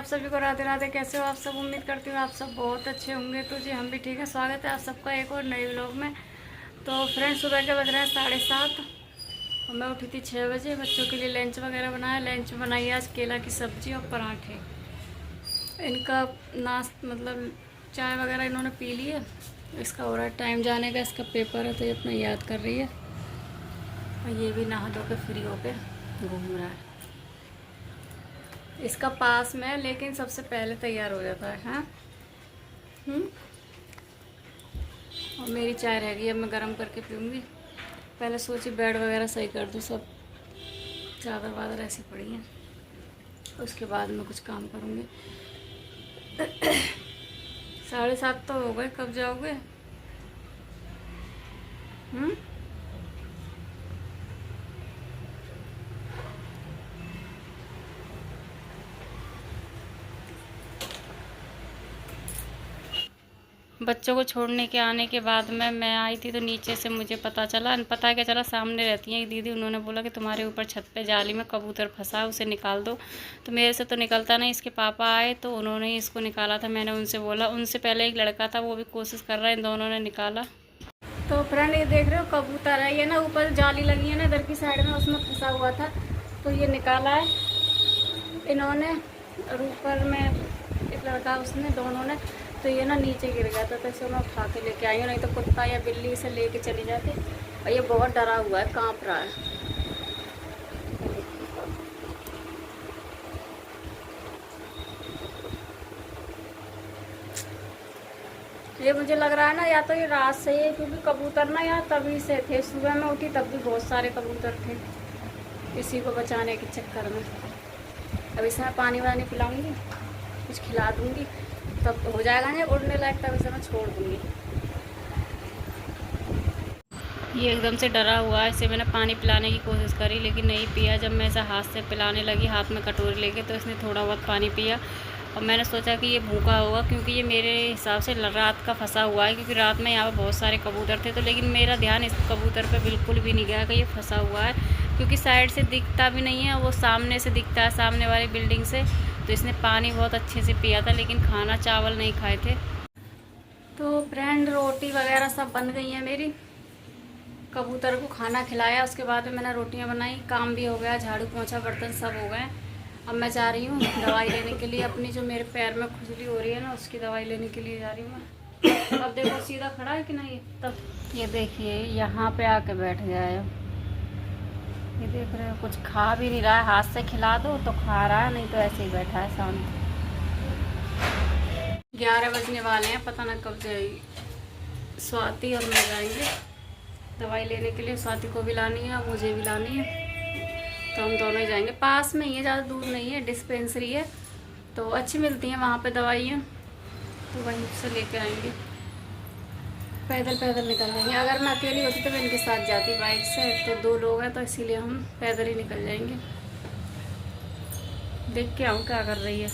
आप सभी को राधे राधे। कैसे हो आप सब? उम्मीद करती हूँ आप सब बहुत अच्छे होंगे। तो जी हम भी ठीक है। स्वागत है आप सबका एक और नए व्लॉग में। तो फ्रेंड्स, सुबह के बज रहे हैं 7:30 और मैं उठी थी 6 बजे। बच्चों के लिए लंच वगैरह बनाया। लंच बनाई आज केला की सब्ज़ी और पराठे। इनका मतलब चाय वगैरह इन्होंने पी ली है। इसका हो रहा है टाइम जाने का, इसका पेपर है तो ये अपना याद कर रही है। और ये भी नहा धो के फ्री होके घूम रहा है। इसका पास में, लेकिन सबसे पहले तैयार हो जाता है। हाँ। और मेरी चाय रह गई, अब मैं गर्म करके पीऊँगी। पहले सोची बेड वगैरह सही कर दूँ, सब चादर वादर ऐसी पड़ी हैं। उसके बाद मैं कुछ काम करूँगी। 7:30 तो हो गए, कब जाओगे? बच्चों को छोड़ने के आने के बाद में मैं आई थी तो नीचे से मुझे पता क्या चला, सामने रहती है दीदी। उन्होंने बोला कि तुम्हारे ऊपर छत पे जाली में कबूतर फंसा है, उसे निकाल दो। तो मेरे से तो निकलता नहीं। इसके पापा आए तो उन्होंने ही इसको निकाला था। मैंने उनसे बोला, उनसे पहले एक लड़का था वो भी कोशिश कर रहा है, इन दोनों ने निकाला। तो फ्रेंड, ये देख रहे हो कबूतर है, ये ना ऊपर जाली लगी है ना इधर की साइड में, उसमें फंसा हुआ था तो ये निकाला है इन्होंने। और ऊपर में एक लड़का, उसने, दोनों ने। तो ये ना नीचे गिर गया था तो इसे मैं उठा के लेके आई हूँ, नहीं तो कुत्ता या बिल्ली इसे लेके चली जाती। और ये बहुत डरा हुआ है, कांप रहा है। ये मुझे लग रहा है ना, या तो ये रात से ही, क्योंकि कबूतर ना यहाँ तभी से थे। सुबह में उठी तब भी बहुत सारे कबूतर थे, इसी को बचाने के चक्कर में। अब इसे मैं पानी वानी पिलाऊंगी, कुछ खिला दूंगी, तब हो जाएगा ना उड़ने लायक, तब इसे मैं छोड़ दूंगी। ये एकदम से डरा हुआ है। इसे मैंने पानी पिलाने की कोशिश करी लेकिन नहीं पिया। जब मैं इसे हाथ से पिलाने लगी, हाथ में कटोरी लेके, तो इसने थोड़ा बहुत पानी पिया। और मैंने सोचा कि ये भूखा होगा, क्योंकि ये मेरे हिसाब से रात का फंसा हुआ है, क्योंकि रात में यहाँ पर बहुत सारे कबूतर थे। तो लेकिन मेरा ध्यान इस कबूतर पे बिल्कुल भी नहीं गया कि ये फंसा हुआ है, क्योंकि साइड से दिखता भी नहीं है, वो सामने से दिखता है, सामने वाली बिल्डिंग से। तो इसने पानी बहुत अच्छे से पिया था, लेकिन खाना चावल नहीं खाए थे। तो फ्रेंड, रोटी वगैरह सब बन गई है मेरी। कबूतर को खाना खिलाया, उसके बाद में मैंने रोटियां बनाई। काम भी हो गया, झाड़ू पोंछा बर्तन सब हो गए। अब मैं जा रही हूँ दवाई लेने के लिए। अपनी जो मेरे पैर में खुजली हो रही है ना, उसकी दवाई लेने के लिए जा रही हूँ मैं। अब देखो सीधा खड़ा है कि नहीं। तब ये देखिए यहाँ पे आके बैठ गया है। ये देख रहे हो, कुछ खा भी नहीं रहा है। हाथ से खिला दो तो खा रहा है, नहीं तो ऐसे ही बैठा है शांत। 11 बजने वाले हैं, पता ना कब जाएगी स्वाति और मैं जाएंगे दवाई लेने के लिए। स्वाति को भी लानी है, मुझे भी लानी है, तो हम दोनों ही जाएंगे। पास में ही है, ज़्यादा दूर नहीं है, डिस्पेंसरी है, तो अच्छी मिलती हैं वहाँ पे दवाइयाँ, तो वहीं से लेके आएंगे। पैदल पैदल निकल जाएंगे। अगर मैं अकेली होती तो मैं इनके साथ जाती बाइक से, तो 2 लोग हैं तो इसीलिए हम पैदल ही निकल जाएंगे। देख के आऊँ क्या कर रही है।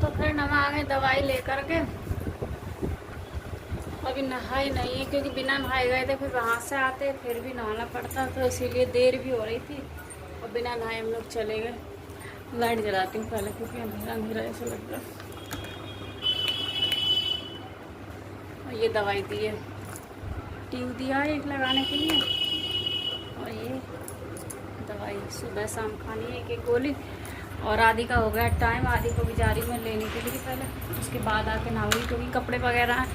तो फिर हम आ गए दवाई लेकर के। अभी नहाई नहीं है, क्योंकि बिना नहाए गए थे, फिर वहाँ से आते फिर भी नहाना पड़ता, तो इसीलिए देर भी हो रही थी। और बिना नहाए हम लोग चले गए। लाइट जलाती हूँ पहले, क्योंकि अंधेरा अंधेरा ऐसा लग रहा है। और ये दवाई दी है, ट्यूब दिया है एक लगाने के लिए। और ये दवाई सुबह शाम खानी है, एक गोली। और आदि का हो गया टाइम, आदि को भी जा रही मैं लेने के लिए पहले, उसके बाद आके नहाऊंगी, क्योंकि कपड़े वगैरह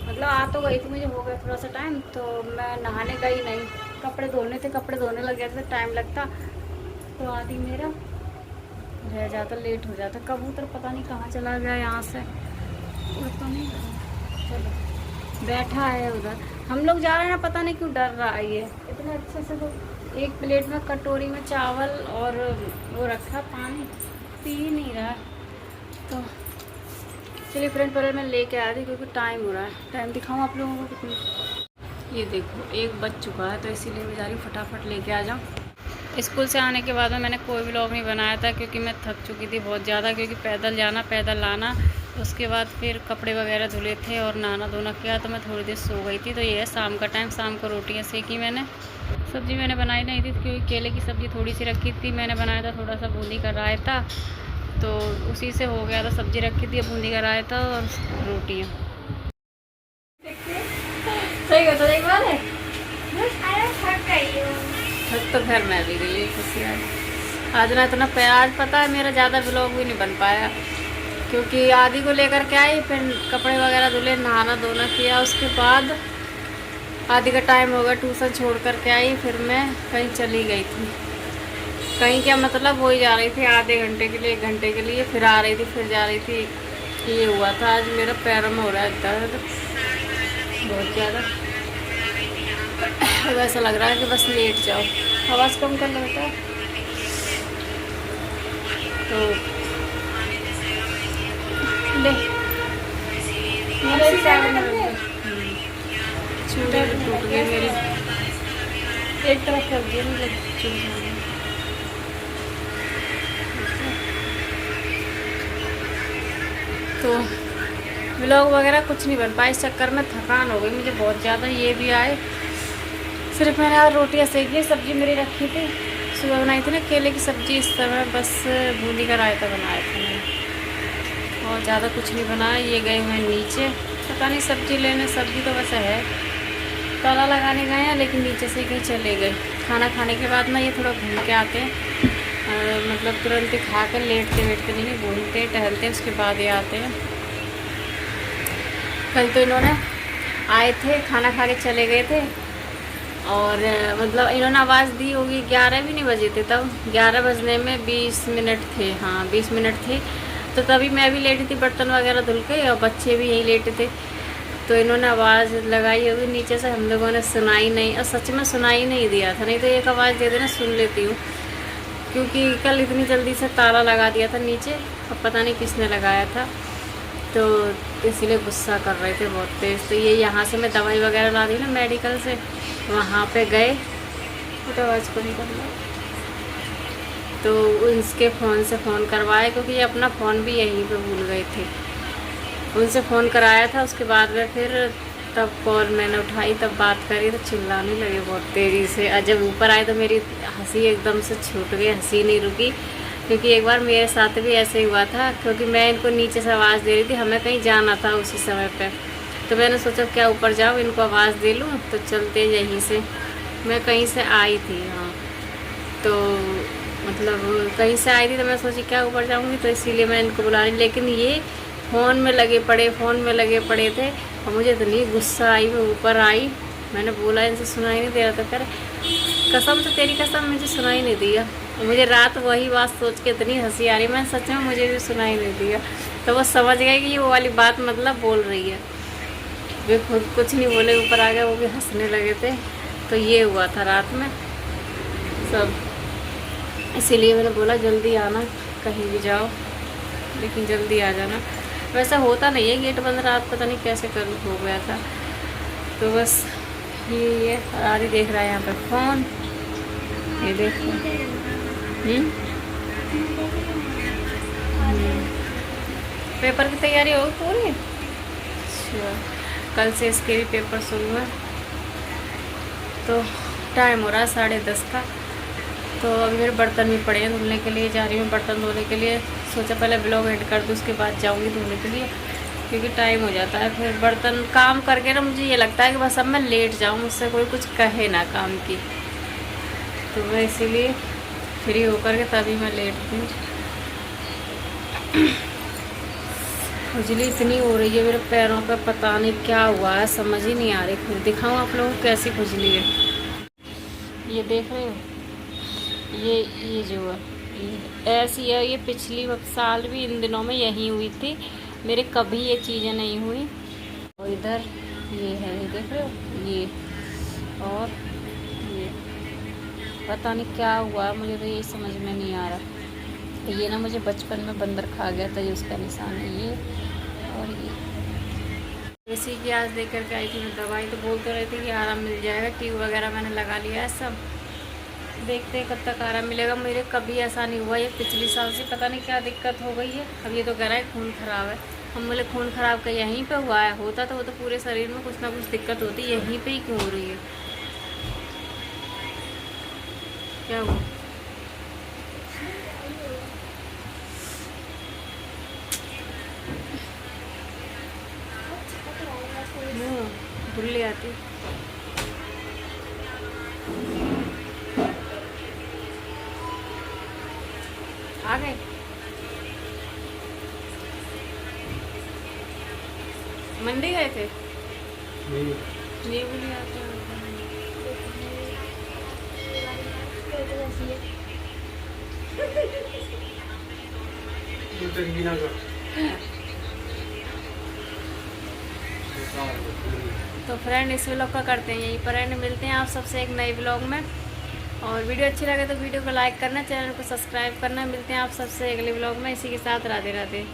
मतलब आ तो गई थी, मुझे हो गया थोड़ा सा टाइम, तो मैं नहाने गई नहीं। कपड़े धोने थे, कपड़े धोने लग गए थे, टाइम लगता, तो आदि मेरा रह जाता, लेट हो जाता। कबूतर पता नहीं कहाँ चला गया, यहाँ से तो नहीं। चलो, बैठा है उधर। हम लोग जा रहे हैं ना, पता नहीं क्यों डर रहा है ये इतने अच्छे से। तो एक प्लेट में कटोरी में चावल और वो रखा, पानी पी ही नहीं रहा। तो चलिए फ्रेंड, पहले मैं लेके आ रही, क्योंकि टाइम हो रहा है। टाइम दिखाऊँ आप लोगों को कितनी। ये देखो 1 बज चुका है, तो इसीलिए मैं जा रही हूँ फटाफट लेके आ जाऊँ। स्कूल से आने के बाद में मैंने कोई व्लॉग नहीं बनाया था, क्योंकि मैं थक चुकी थी बहुत ज़्यादा, क्योंकि पैदल जाना पैदल लाना। उसके बाद फिर कपड़े वगैरह धुले थे और नहाना धोना किया, तो मैं थोड़ी देर सो गई थी। तो ये है शाम का टाइम, शाम को रोटियाँ सेकी मैंने। सब्ज़ी मैंने बनाई नहीं थी क्योंकि केले की सब्ज़ी थोड़ी सी रखी थी। मैंने बनाया था थोड़ा सा बूंदी का रायता, तो उसी से हो गया था। सब्ज़ी रखी थी, बूंदी का रायता और रोटियाँ। सही होता है एक बार है। थक तो घर में भी गई खुशी आज ना इतना प्याज। पता है मेरा ज़्यादा ब्लॉग भी नहीं बन पाया क्योंकि आदि को लेकर के आई, फिर कपड़े वगैरह धुले, नहाना धोना किया। उसके बाद आदि का टाइम हो गया, ट्यूशन छोड़ कर के आई, फिर मैं कहीं चली गई थी। कहीं क्या मतलब वही जा रही थी आधे घंटे के लिए, 1 घंटे के लिए, फिर आ रही थी, फिर जा रही थी। ये हुआ था। आज मेरा पैर में हो रहा है दर्द बहुत ज़्यादा। वैसा लग रहा है कि बस लेट जाओ। आवाज़ कम कर लेता है तो ले छूटे टूट गए मेरे, एक तरफ कर दिए। तो व्लॉग वगैरह कुछ नहीं बन पाया, इस चक्कर में थकान हो गई मुझे बहुत ज़्यादा। ये भी आए, सिर्फ मैंने आज रोटियाँ सेकी, सब्ज़ी मेरी रखी थी, सुबह बनाई थी ना केले की सब्ज़ी। इस समय बस बूंदी का रायता बनाया था मैंने, और ज़्यादा कुछ नहीं बनाया। ये गए हुए नीचे, पता नहीं सब्ज़ी लेने। सब्ज़ी तो वैसे है, ताला लगाने गए हैं, लेकिन नीचे से कहीं चले गए। खाना खाने के बाद ना ये थोड़ा घूम के आते हैं, मतलब तुरंत ही खा कर लेटते वेटते नहीं, घूमते टहलते, उसके बाद ये आते हैं। कल तो इन्होंने आए थे, खाना खा के चले गए थे, और मतलब इन्होंने आवाज़ दी होगी, 11 भी नहीं बजे थे तब, 11 बजने में 20 मिनट थे। हाँ 20 मिनट थे, तो तभी मैं भी लेटी थी बर्तन वगैरह धुल के, और बच्चे भी यहीं लेटे थे। तो इन्होंने आवाज़ लगाई होगी नीचे से, हम लोगों ने सुनाई नहीं, और सच में सुनाई नहीं दिया था। नहीं तो एक आवाज़ दे देना सुन लेती हूँ, क्योंकि कल इतनी जल्दी से ताला लगा दिया था नीचे, अब पता नहीं किसने लगाया था, तो इसीलिए गुस्सा कर रहे थे बहुत तेज़। तो ये यहाँ से मैं दवाई वगैरह ला दी ना मेडिकल से, वहाँ पे गए, तो आवाज़ को नहीं करना, तो उनके फ़ोन से फ़ोन करवाए, क्योंकि ये अपना फ़ोन भी यहीं पे भूल गए थे। उनसे फ़ोन कराया था, उसके बाद में फिर तब कॉल मैंने उठाई, तब बात करी, तो चिल्लाने लगे बहुत तेज़ी से। और जब ऊपर आए तो मेरी हंसी एकदम से छूट गई, हंसी नहीं रुकी। क्योंकि एक बार मेरे साथ भी ऐसे ही हुआ था, क्योंकि मैं इनको नीचे से आवाज़ दे रही थी, हमें कहीं जाना था उसी समय पे, तो मैंने सोचा क्या ऊपर जाऊँ, इनको आवाज़ दे लूँ। तो चलते यहीं से, मैं कहीं से आई थी, हाँ तो मतलब कहीं से आई थी, तो मैं सोची क्या ऊपर जाऊँगी, तो इसीलिए मैं इनको बुला रही। लेकिन ये फ़ोन में लगे पड़े थे, और मुझे इतनी गुस्सा आई, मैं ऊपर आई, मैंने बोला इनसे सुनाई नहीं दे रहा, तो कर कसम से तेरी कसम मुझे सुनाई नहीं दिया। मुझे रात वही बात सोच के इतनी हंसी आ रही, मैं सच में मुझे भी सुनाई नहीं दिया। तो वो समझ गए कि ये वो वाली बात मतलब बोल रही है। वे खुद कुछ नहीं बोले, ऊपर आ गए, वो भी हंसने लगे थे। तो ये हुआ था रात में सब, इसीलिए मैंने बोला जल्दी आना, कहीं भी जाओ लेकिन जल्दी आ जाना। वैसा होता नहीं है, गेट बंद रात पता नहीं कैसे कर हो गया था। तो बस ये आदि देख रहा है यहाँ पे फ़ोन, ये देखो। पेपर की तैयारी होगी पूरी? अच्छा, कल से इसके भी पेपर शुरू है। तो टाइम हो रहा है 10:30 का। तो अभी मेरे बर्तन भी पड़े हैं धुलने के लिए, जा रही हूँ बर्तन धोने के लिए। सोचा पहले ब्लॉग एड कर दूँ, उसके बाद जाऊँगी धोने के लिए, क्योंकि टाइम हो जाता है। फिर बर्तन काम करके ना मुझे ये लगता है कि बस अब मैं लेट जाऊँ, मुझसे कोई कुछ कहे ना काम की। तो मैं इसीलिए फ्री होकर के तभी मैं लेटती हूँ। खुजली इतनी हो रही है मेरे पैरों पे, पता नहीं क्या हुआ है, समझ ही नहीं आ रही। फिर दिखाऊँ आप लोगों को कैसी खुजली है। ये देख रहे हो, ये जो है ऐसी है। ये पिछली साल भी इन दिनों में यही हुई थी मेरे, कभी ये चीज़ें नहीं हुई। और इधर ये है, ये देख रहे हो, ये और ये पता नहीं क्या हुआ, मुझे तो ये समझ में नहीं आ रहा। ये ना मुझे बचपन में बंदर खा गया था, ये उसका निशान है ये। और ये इसी की आज देख करके आई थी मैं दवाई, तो बोलते रहे थे कि आराम मिल जाएगा। ट्यूब वगैरह मैंने लगा लिया है सब, देखते हैं कब तक आराम मिलेगा। मेरे कभी ऐसा नहीं हुआ, ये पिछले साल से पता नहीं क्या दिक्कत हो गई है। अब ये तो कह रहा है खून ख़राब है, हम बोले खून ख़राब का यहीं पे हुआ है, होता तो वो तो पूरे शरीर में कुछ ना कुछ दिक्कत होती, यहीं पे ही क्यों हो रही है। क्या हुआ? धुल्ली आती। आ गए? मंडी गए थे? नहीं बोली आता। तो फ्रेंड इस व्लॉग का करते हैं यहीं पर एंड, मिलते हैं आप सबसे एक नए व्लॉग में। और वीडियो अच्छी लगे तो वीडियो को लाइक करना, चैनल को सब्सक्राइब करना। मिलते हैं आप सबसे अगले व्लॉग में। इसी के साथ राधे राधे।